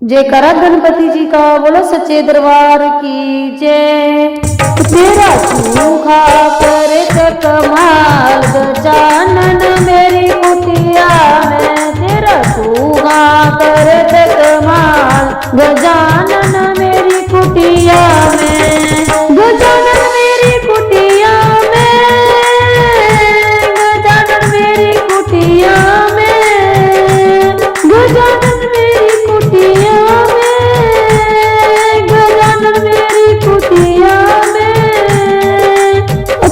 जयकारा गणपति जी का, बोलो सच्चे दरबार की जय। तेरा सूखा कर कमाल गजानन मेरी कुटिया में, तेरा सूखा कर कमाल गजानन मेरी कुटिया में, गजानन मेरी कुटिया में, गजानन मेरी कुटिया में, गजानन मेरी कुटिया में, गजानन मेरी कुटिया में,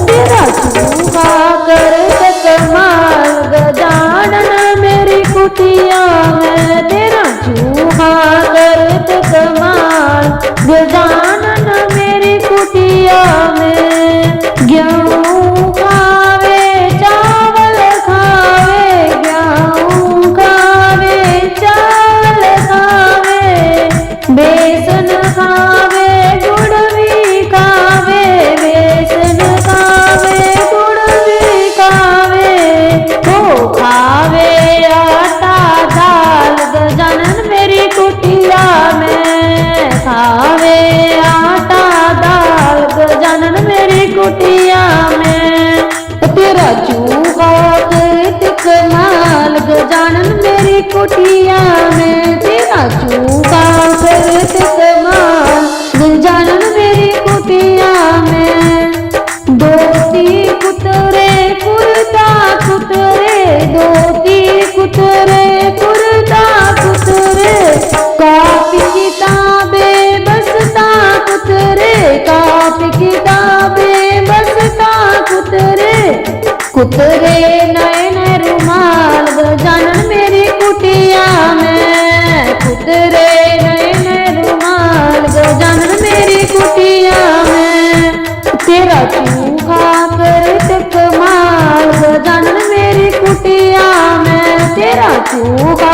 तेरा सूखा कर कमाल गजानन मेरी कुटिया में, तेरा सूखा कर कमाल गजानन मेरी कुटिया में। गेहूं खावे चावल खावे, गेहूं खावे चावल खावे, बेसन खावे गुड़ भी खावे, बेसन खावे गुड़ भी खावे, वो खावे आटा दाल गजानन मेरी कुटिया में, खावे आटा दाल गजानन मेरी कुटिया में, तेरा चूका कमाल गजानन मेरी कुटिया में, तेरा चूका कमाल गजानन मेरी कुटिया में। धोती कुतरे कुर्ता कुतरे, धोती कुतरे कुर्ता कुतरे, कॉपी किताबें बस्ता कुतरे, कॉपी किताबें बस्ता कुतरे, कुतरे नए नए रुमाल गजानन मेरी कुटिया में, कुतरे नए नए रुमाल गजानन मेरी कुटिया में, तेरा चूखा कर कमाल गजानन मेरी कुटिया में, तेरा चूखा